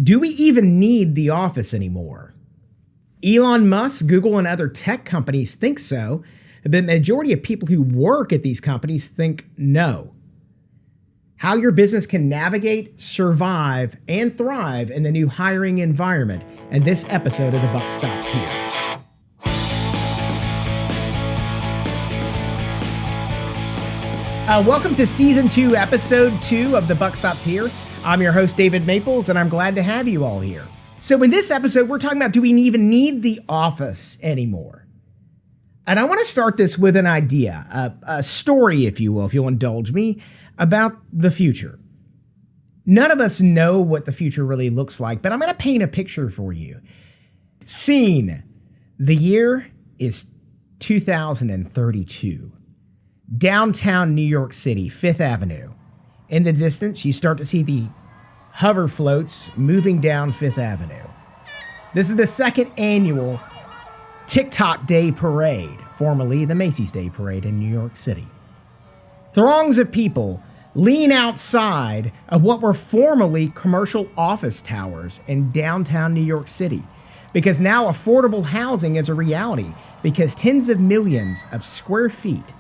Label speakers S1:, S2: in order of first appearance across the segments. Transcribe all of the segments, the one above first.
S1: Do we even need the office anymore? Elon Musk, Google, and other tech companies think so, but the majority of people who work at these companies think no. How your business can navigate, survive, and thrive in the new hiring environment, and this episode of The Buck Stops Here. Welcome to Season 2, Episode 2 of The Buck Stops Here. I'm your host, David Maples, and I'm glad to have you all here. So in this episode, we're talking about, do we even need the office anymore? And I want to start this with an idea, a story, if you will, if you'll indulge me, about the future. None of us know what the future really looks like, but I'm going to paint a picture for you. Scene. The year is 2032. Downtown New York City, Fifth Avenue. In the distance, you start to see the hover floats moving down Fifth Avenue. This is the second annual TikTok Day Parade, formerly the Macy's Day Parade in New York City. Throngs of people lean outside of what were formerly commercial office towers in downtown New York City, because now affordable housing is a reality, because tens of millions of square feet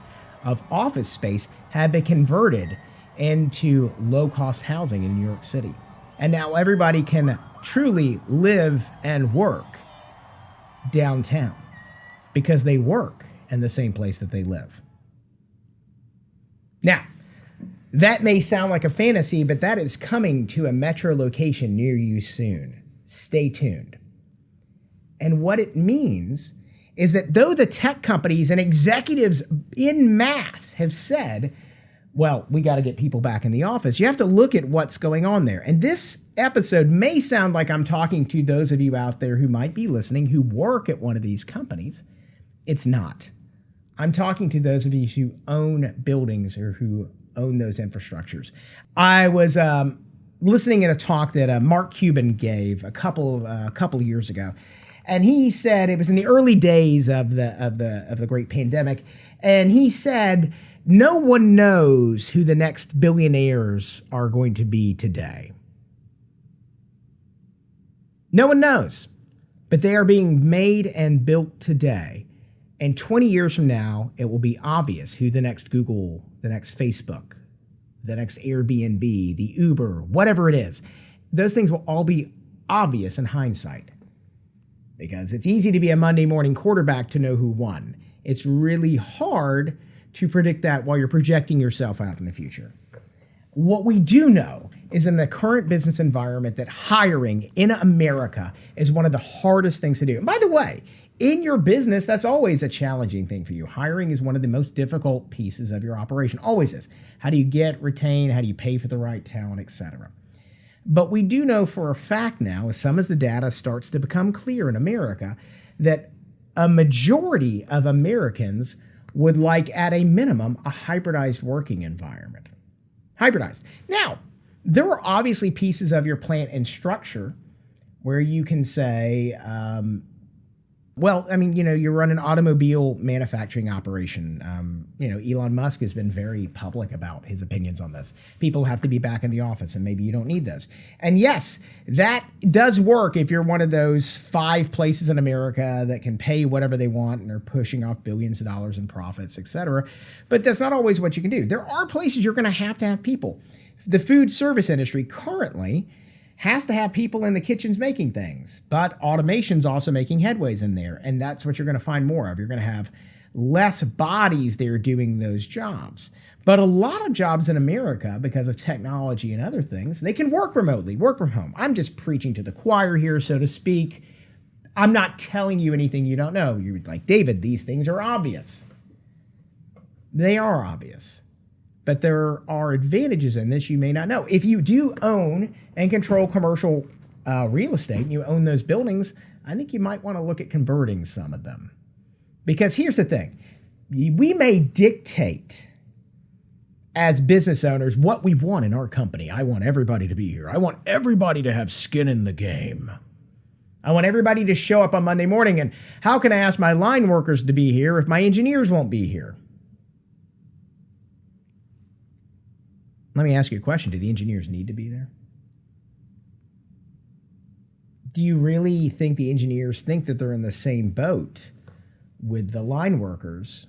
S1: of office space have been converted into low-cost housing in New York City. And now everybody can truly live and work downtown because they work in the same place that they live. Now, that may sound like a fantasy, but that is coming to a metro location near you soon. Stay tuned. And what it means is that though the tech companies and executives en masse have said, well, we got to get people back in the office, you have to look at what's going on there. And this episode may sound like I'm talking to those of you out there who might be listening who work at one of these companies. It's not. I'm talking to those of you who own buildings or who own those infrastructures. I was listening at a talk that Mark Cuban gave a couple of years ago. And he said, it was in the early days of the great pandemic, and he said, no one knows who the next billionaires are going to be today. No one knows, but they are being made and built today. And 20 years from now, it will be obvious who the next Google, the next Facebook, the next Airbnb, the Uber, whatever it is. Those things will all be obvious in hindsight. Because it's easy to be a Monday morning quarterback to know who won. It's really hard to predict that while you're projecting yourself out in the future. What we do know is in the current business environment that hiring in America is one of the hardest things to do. And by the way, in your business, that's always a challenging thing for you. Hiring is one of the most difficult pieces of your operation. Always is. How do you get, retain, how do you pay for the right talent, etc. But we do know for a fact now, as some as the data starts to become clear in America, that a majority of Americans would like, at a minimum, a hybridized working environment. Hybridized. Now, there are obviously pieces of your plant and structure where you can say, you run an automobile manufacturing operation. Elon Musk has been very public about his opinions on this. People have to be back in the office, and maybe you don't need those. And yes, that does work if you're one of those 5 places in America that can pay whatever they want and are pushing off billions of dollars in profits, etc. But that's not always what you can do. There are places you're going to have people. The food service industry currently has to have people in the kitchens making things, but automation's also making headways in there, and that's what you're going to find more of. You're going to have less bodies there doing those jobs. But a lot of jobs in America, because of technology and other things, they can work remotely, work from home. I'm just preaching to the choir here, so to speak. I'm not telling you anything you don't know. You're like, David, these things are obvious. They are obvious. But there are advantages in this you may not know. If you do own and control commercial real estate and you own those buildings, I think you might want to look at converting some of them. Because here's the thing. We may dictate as business owners what we want in our company. I want everybody to be here. I want everybody to have skin in the game. I want everybody to show up on Monday morning. And how can I ask my line workers to be here if my engineers won't be here? Let me ask you a question. Do the engineers need to be there? do you really think the engineers think that they're in the same boat with the line workers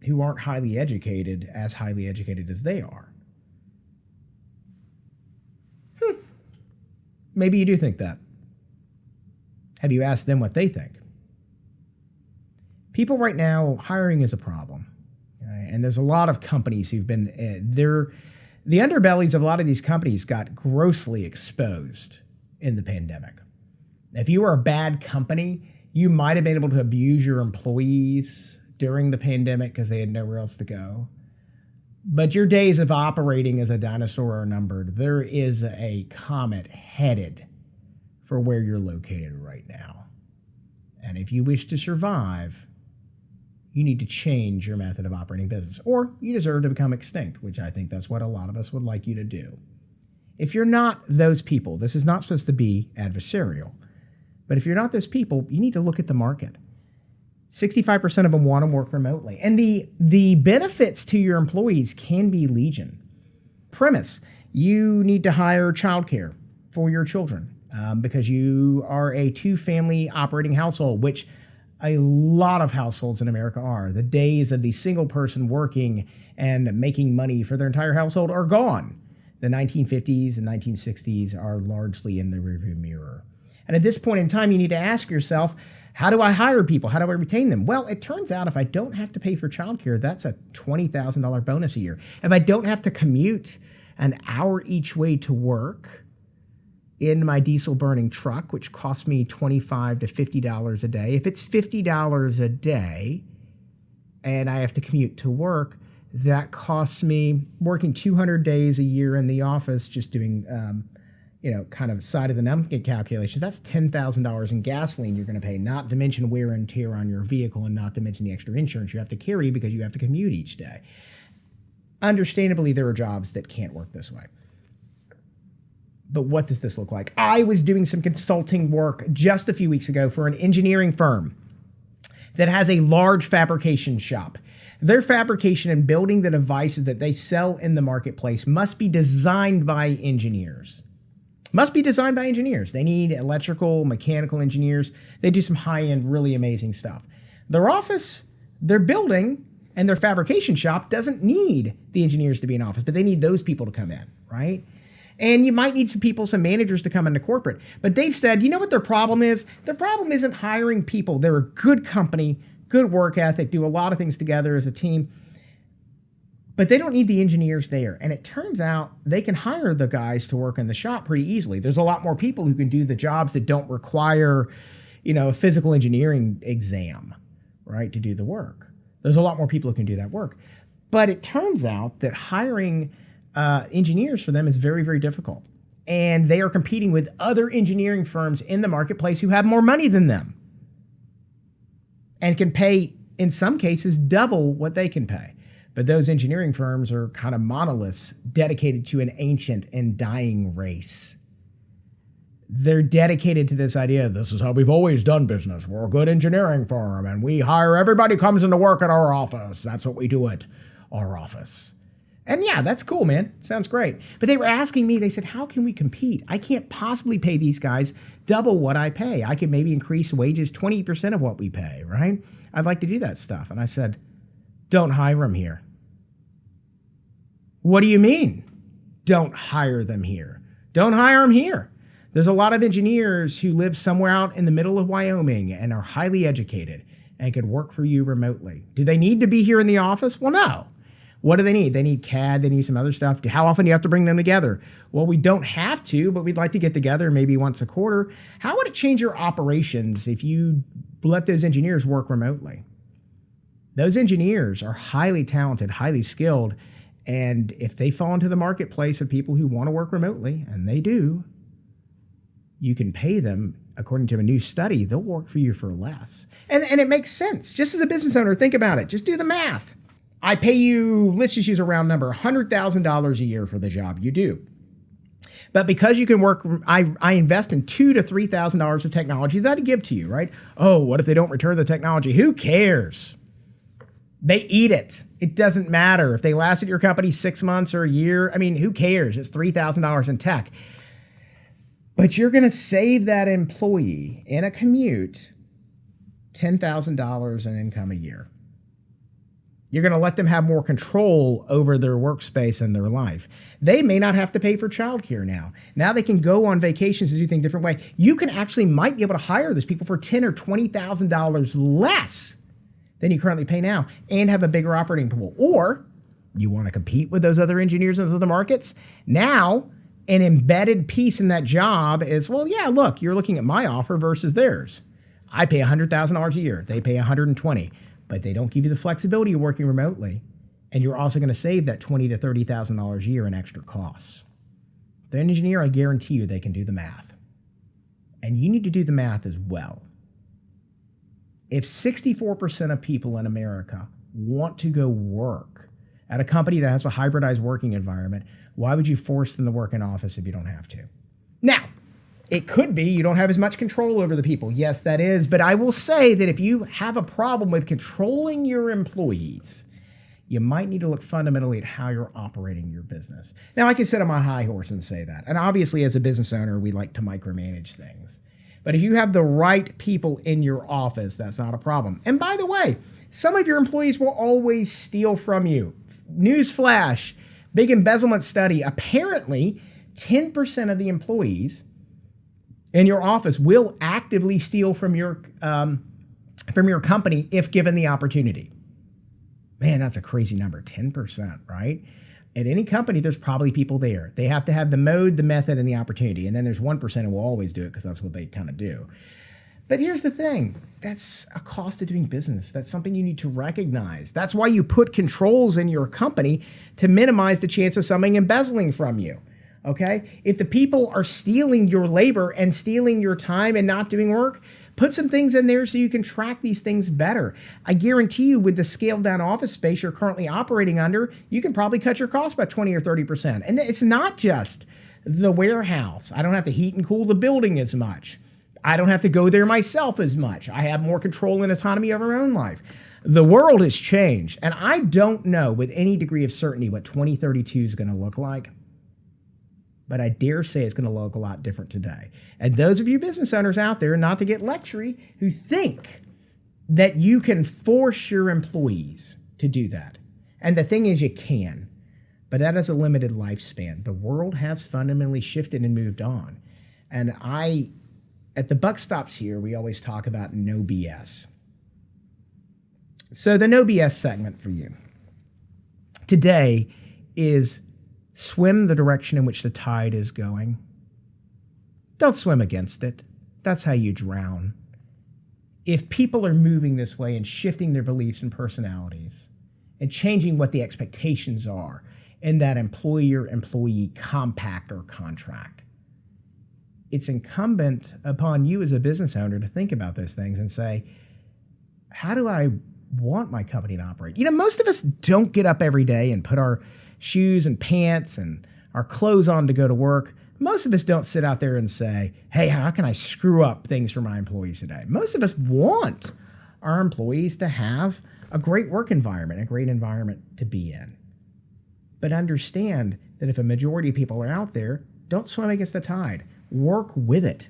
S1: who aren't highly educated as they are? Maybe you do think that. Have you asked them what they think? People right now, hiring is a problem. Right? And there's a lot of companies who've been, the underbellies of a lot of these companies got grossly exposed in the pandemic. If you were a bad company, you might have been able to abuse your employees during the pandemic because they had nowhere else to go. But your days of operating as a dinosaur are numbered. There is a comet headed for where you're located right now. And if you wish to survive, you need to change your method of operating business, or you deserve to become extinct, which I think that's what a lot of us would like you to do. If you're not those people, this is not supposed to be adversarial, but if you're not those people, you need to look at the market. 65% of them want to work remotely. And the benefits to your employees can be legion. Premise, you need to hire childcare for your children because you are a two-family operating household, which a lot of households in America are. The days of the single person working and making money for their entire household are gone. The 1950s and 1960s are largely in the rearview mirror. And at this point in time, you need to ask yourself, how do I hire people? How do I retain them? Well, it turns out if I don't have to pay for childcare, that's a $20,000 bonus a year. If I don't have to commute an hour each way to work in my diesel burning truck, which costs me $25 to $50 a day, if it's $50 a day and I have to commute to work, that costs me working 200 days a year in the office, just doing kind of side of the napkin calculations. That's $10,000 in gasoline you're going to pay, not to mention wear and tear on your vehicle, and not to mention the extra insurance you have to carry because you have to commute each day. Understandably, there are jobs that can't work this way. But what does this look like? I was doing some consulting work just a few weeks ago for an engineering firm that has a large fabrication shop. Their fabrication and building the devices that they sell in the marketplace must be designed by engineers. They need electrical, mechanical engineers. They do some high-end, really amazing stuff. Their office, their building, and their fabrication shop doesn't need the engineers to be in office, but they need those people to come in, right? And you might need some managers to come into corporate. But they've said, you know what their problem is? Their problem isn't hiring people. They're a good company, good work ethic, do a lot of things together as a team. But they don't need the engineers there. And it turns out they can hire the guys to work in the shop pretty easily. There's a lot more people who can do the jobs that don't require, a physical engineering exam, right, to do the work. There's a lot more people who can do that work. But it turns out that hiring engineers for them is very, very difficult. And they are competing with other engineering firms in the marketplace who have more money than them and can pay, in some cases, double what they can pay. But those engineering firms are kind of monoliths dedicated to an ancient and dying race. They're dedicated to this idea, this is how we've always done business. We're a good engineering firm, and we hire everybody comes into work at our office. That's what we do at our office. And yeah, that's cool, man. Sounds great. But they were asking me, they said, how can we compete? I can't possibly pay these guys double what I pay. I could maybe increase wages 20% of what we pay, right? I'd like to do that stuff. And I said, don't hire them here. What do you mean? Don't hire them here. Don't hire them here. There's a lot of engineers who live somewhere out in the middle of Wyoming and are highly educated and could work for you remotely. Do they need to be here in the office? Well, no. What do they need? They need CAD. They need some other stuff. How often do you have to bring them together? Well, we don't have to, but we'd like to get together maybe once a quarter. How would it change your operations if you let those engineers work remotely? Those engineers are highly talented, highly skilled, and if they fall into the marketplace of people who want to work remotely, and they do, you can pay them, according to a new study, they'll work for you for less. And it makes sense. Just as a business owner, think about it. Just do the math. I pay you, let's just use a round number, $100,000 a year for the job you do. But because you can work, I invest in $2,000 to $3,000 of technology that I give to you, right? Oh, what if they don't return the technology? Who cares? They eat it. It doesn't matter. If they last at your company 6 months or a year, who cares? It's $3,000 in tech. But you're going to save that employee in a commute $10,000 in income a year. You're going to let them have more control over their workspace and their life. They may not have to pay for childcare now. Now they can go on vacations and do things a different way. You can actually might be able to hire those people for $10,000 or $20,000 less than you currently pay now and have a bigger operating pool. Or you want to compete with those other engineers in those other markets. Now, an embedded piece in that job is, well, yeah, look, you're looking at my offer versus theirs. I pay $100,000 a year. They pay $120,000. But they don't give you the flexibility of working remotely. And you're also going to save that $20,000 to $30,000 a year in extra costs. The engineer, I guarantee you, they can do the math. And you need to do the math as well. If 64% of people in America want to go work at a company that has a hybridized working environment, why would you force them to work in office if you don't have to? Now, it could be you don't have as much control over the people. Yes, that is. But I will say that if you have a problem with controlling your employees, you might need to look fundamentally at how you're operating your business. Now, I can sit on my high horse and say that. And obviously, as a business owner, we like to micromanage things. But if you have the right people in your office, that's not a problem. And by the way, some of your employees will always steal from you. Newsflash, big embezzlement study. Apparently, 10% of the employees in your office will actively steal from your company if given the opportunity. Man, that's a crazy number, 10%, right? At any company, there's probably people there. They have to have the mode, the method, and the opportunity. And then there's 1% who will always do it because that's what they kind of do. But here's the thing. That's a cost of doing business. That's something you need to recognize. That's why you put controls in your company to minimize the chance of something embezzling from you. Okay? If the people are stealing your labor and stealing your time and not doing work, put some things in there so you can track these things better. I guarantee you with the scaled down office space you're currently operating under, you can probably cut your costs by 20 or 30%. And it's not just the warehouse. I don't have to heat and cool the building as much. I don't have to go there myself as much. I have more control and autonomy over my own life. The world has changed. And I don't know with any degree of certainty what 2032 is going to look like. But I dare say it's going to look a lot different today. And those of you business owners out there, not to get lectury, who think that you can force your employees to do that. And the thing is, you can. But that has a limited lifespan. The world has fundamentally shifted and moved on. And at the buck stops here, we always talk about no BS. So the no BS segment for you today is swim the direction in which the tide is going. Don't swim against it. That's how you drown. If people are moving this way and shifting their beliefs and personalities and changing what the expectations are in that employer-employee compact or contract, it's incumbent upon you as a business owner to think about those things and say, how do I want my company to operate? You know, most of us don't get up every day and put our shoes and pants and our clothes on to go to work. Most of us don't sit out there and say, hey, how can I screw up things for my employees today? Most of us want our employees to have a great work environment, a great environment to be in. But understand that if a majority of people are out there, don't swim against the tide. Work with it.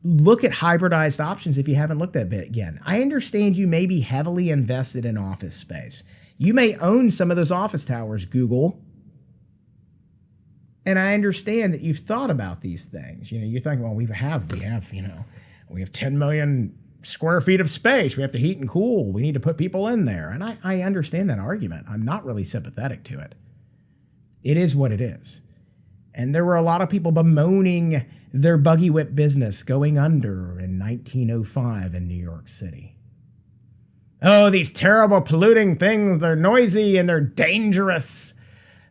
S1: Look at hybridized options if you haven't looked at it again. I understand you may be heavily invested in office space. You may own some of those office towers, Google. And I understand that you've thought about these things. You know, you're thinking, well, we have 10 million square feet of space. We have to heat and cool. We need to put people in there. And I understand that argument. I'm not really sympathetic to it. It is what it is. And there were a lot of people bemoaning their buggy whip business going under in 1905 in New York City. Oh, these terrible polluting things, they're noisy and they're dangerous.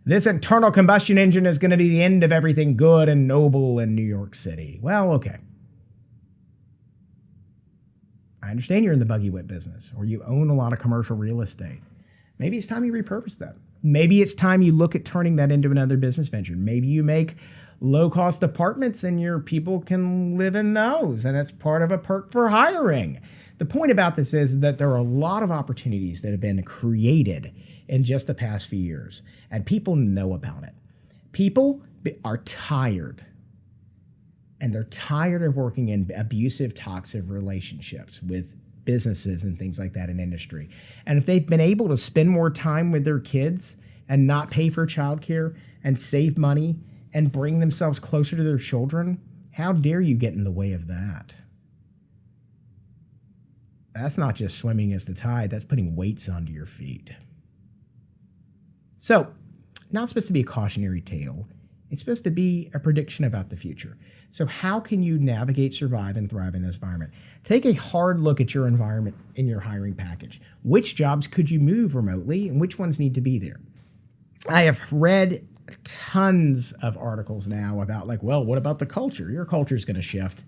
S1: This internal combustion engine is going to be the end of everything good and noble in New York City. Well, okay. I understand you're in the buggy whip business or you own a lot of commercial real estate. Maybe it's time you repurpose that. Maybe it's time you look at turning that into another business venture. Maybe you make low-cost apartments and your people can live in those, and it's part of a perk for hiring. The point about this is that there are a lot of opportunities that have been created in just the past few years, and people know about it. People are tired and they're tired of working in abusive, toxic relationships with businesses and things like that in industry. And if they've been able to spend more time with their kids and not pay for childcare and save money and bring themselves closer to their children, how dare you get in the way of that? That's not just swimming against the tide, that's putting weights onto your feet. So, not supposed to be a cautionary tale. It's supposed to be a prediction about the future. So how can you navigate, survive, and thrive in this environment? Take a hard look at your environment in your hiring package. Which jobs could you move remotely and which ones need to be there? I have read tons of articles now about well, what about the culture? Your culture is going to shift.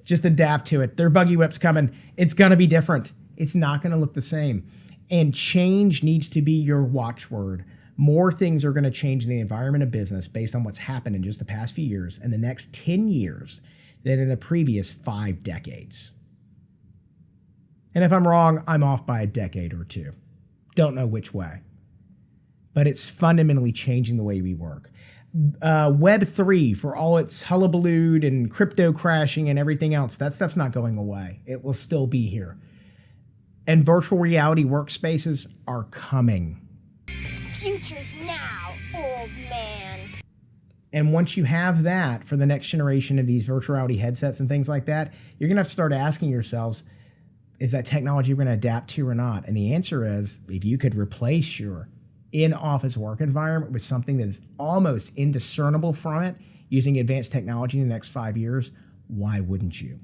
S1: Just adapt to it. Their buggy whip's coming. It's going to be different. It's not going to look the same. And change needs to be your watchword. More things are going to change in the environment of business based on what's happened in just the past few years and the next 10 years than in the previous 5 decades. And if I'm wrong, I'm off by a decade or two. Don't know which way. But it's fundamentally changing the way we work. Web3, for all its hullabaloo and crypto crashing and everything else, that stuff's not going away. It will still be here. And virtual reality workspaces are coming.
S2: Future's now, old man.
S1: And once you have that for the next generation of these virtual reality headsets and things like that, you're going to have to start asking yourselves, is that technology we're going to adapt to or not? And the answer is, if you could replace your in-office work environment with something that is almost indiscernible from it using advanced technology in the next 5 years, why wouldn't you?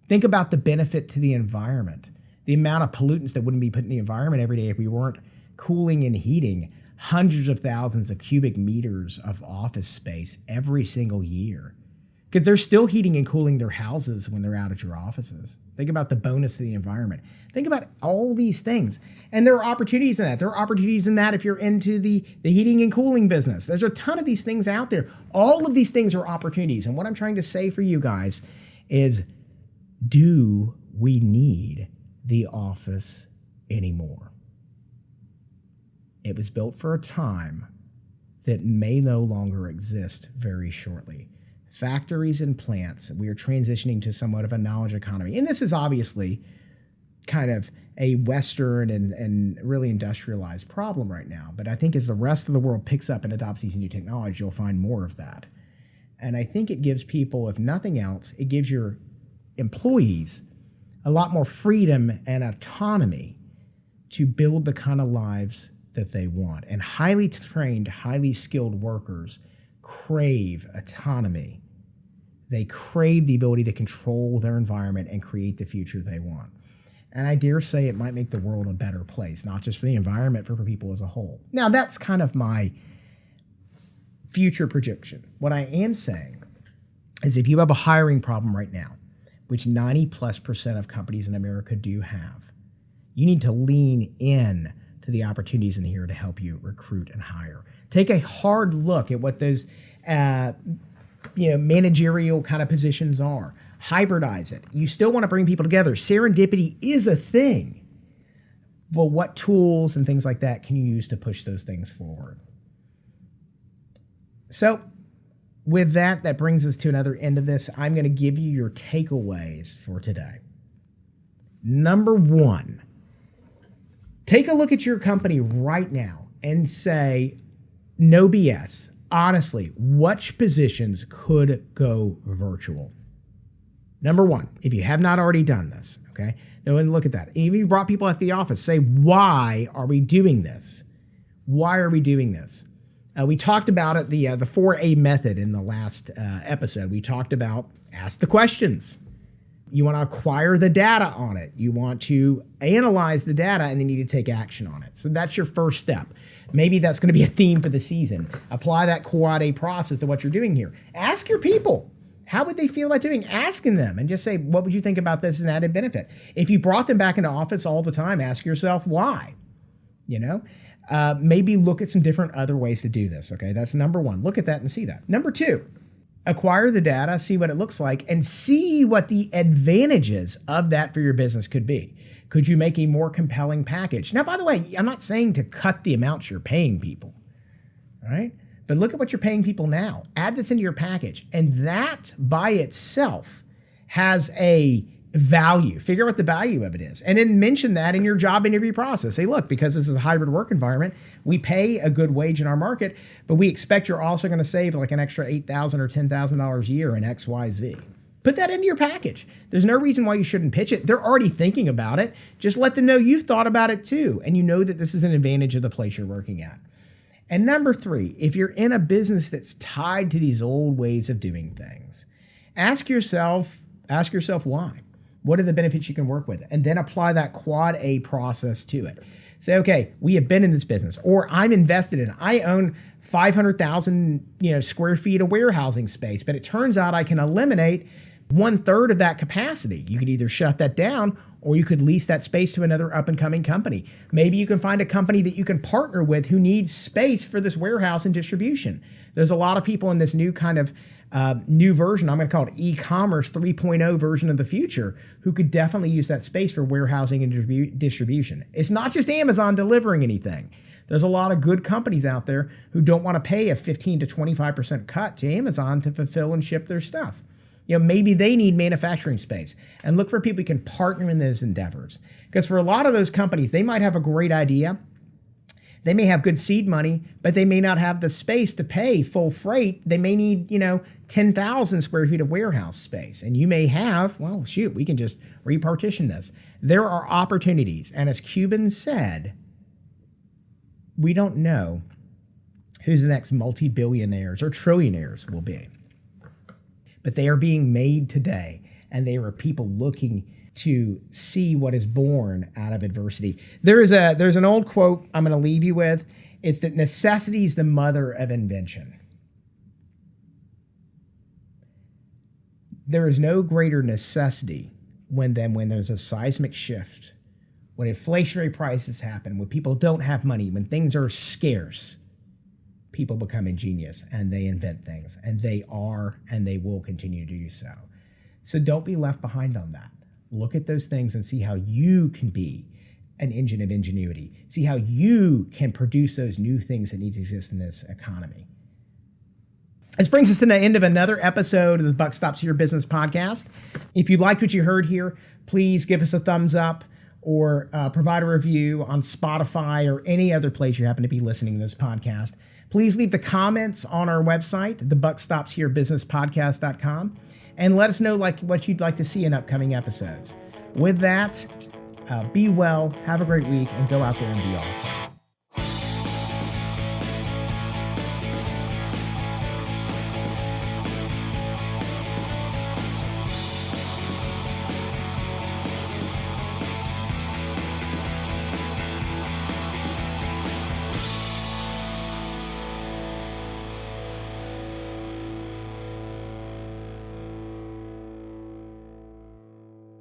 S1: Think about the benefit to the environment, the amount of pollutants that wouldn't be put in the environment every day if we weren't cooling and heating hundreds of thousands of cubic meters of office space every single year. Because they're still heating and cooling their houses when they're out at your offices. Think about the bonus to the environment. Think about all these things. And there are opportunities in that. There are opportunities in that if you're into the heating and cooling business. There's a ton of these things out there. All of these things are opportunities. And what I'm trying to say for you guys is, do we need the office anymore? It was built for a time that may no longer exist very shortly. Factories and plants, we are transitioning to somewhat of a knowledge economy. And this is obviously kind of a Western and really industrialized problem right now. But I think as the rest of the world picks up and adopts these new technologies, you'll find more of that. And I think it gives people, if nothing else, it gives your employees a lot more freedom and autonomy to build the kind of lives that they want. And highly trained, highly skilled workers crave autonomy. They crave the ability to control their environment and create the future they want. And I dare say it might make the world a better place, not just for the environment, but for people as a whole. Now, that's kind of my future projection. What I am saying is, if you have a hiring problem right now, which 90+% of companies in America do have, you need to lean in to the opportunities in here to help you recruit and hire. Take a hard look at what those managerial kind of positions are. Hybridize it. You still want to bring people together. Serendipity is a thing. But what tools and things like that can you use to push those things forward? So with that, that brings us to another end of this. I'm going to give you your takeaways for today. Number 1, take a look at your company right now and say, no BS, honestly, which positions could go virtual? Number 1, if you have not already done this, okay, now and look at that. Even if you brought people at the office, say, why are we doing this? Why are we doing this? We talked about it, the 4A method in the last episode. We talked about ask the questions. You want to acquire the data on it. You want to analyze the data, and then you need to take action on it. So that's your first step. Maybe that's going to be a theme for the season. Apply that Quad A process to what you're doing here. Ask your people. How would they feel about doing? Asking them and just say, what would you think about this as an added benefit? If you brought them back into office all the time, ask yourself why. Maybe look at some different other ways to do this. Okay, that's number 1. Look at that and see that. Number 2, acquire the data, see what it looks like, and see what the advantages of that for your business could be. Could you make a more compelling package? Now, by the way, I'm not saying to cut the amounts you're paying people, all right? But look at what you're paying people now. Add this into your package. And that by itself has a value. Figure out what the value of it is. And then mention that in your job interview process. Say, look, because this is a hybrid work environment, we pay a good wage in our market, but we expect you're also going to save like an extra $8,000 or $10,000 a year in X, Y, Z. Put that into your package. There's no reason why you shouldn't pitch it. They're already thinking about it. Just let them know you've thought about it too. And you know that this is an advantage of the place you're working at. And number 3, if you're in a business that's tied to these old ways of doing things, ask yourself why. What are the benefits you can work with? And then apply that quad A process to it. Say, okay, we have been in this business, or I'm invested in it. I own 500,000 square feet of warehousing space, but it turns out I can eliminate 1/3 of that capacity. You could either shut that down or you could lease that space to another up-and-coming company. Maybe you can find a company that you can partner with who needs space for this warehouse and distribution. There's a lot of people in this new kind of new version, I'm going to call it e-commerce 3.0 version of the future, who could definitely use that space for warehousing and distribution. It's not just Amazon delivering anything. There's a lot of good companies out there who don't want to pay a 15 to 25% cut to Amazon to fulfill and ship their stuff. Maybe they need manufacturing space, and look for people who can partner in those endeavors. Because for a lot of those companies, they might have a great idea. They may have good seed money, but they may not have the space to pay full freight. They may need, 10,000 square feet of warehouse space. And you may have, we can just repartition this. There are opportunities. And as Cuban said, we don't know who the next multi-billionaires or trillionaires will be. But they are being made today, and they are people looking to see what is born out of adversity. There's an old quote I'm going to leave you with. It's that necessity is the mother of invention. There is no greater necessity than when there's a seismic shift, when inflationary prices happen, when people don't have money, when things are scarce. People become ingenious and they invent things, and they are and they will continue to do so. So don't be left behind on that. Look at those things and see how you can be an engine of ingenuity. See how you can produce those new things that need to exist in this economy. This brings us to the end of another episode of the Buck Stops Here Business podcast. If you liked what you heard here, please give us a thumbs up or provide a review on Spotify or any other place you happen to be listening to this podcast. Please leave the comments on our website, thebuckstopsherebusinesspodcast.com, and let us know what you'd like to see in upcoming episodes. With that, be well, have a great week, and go out there and be awesome.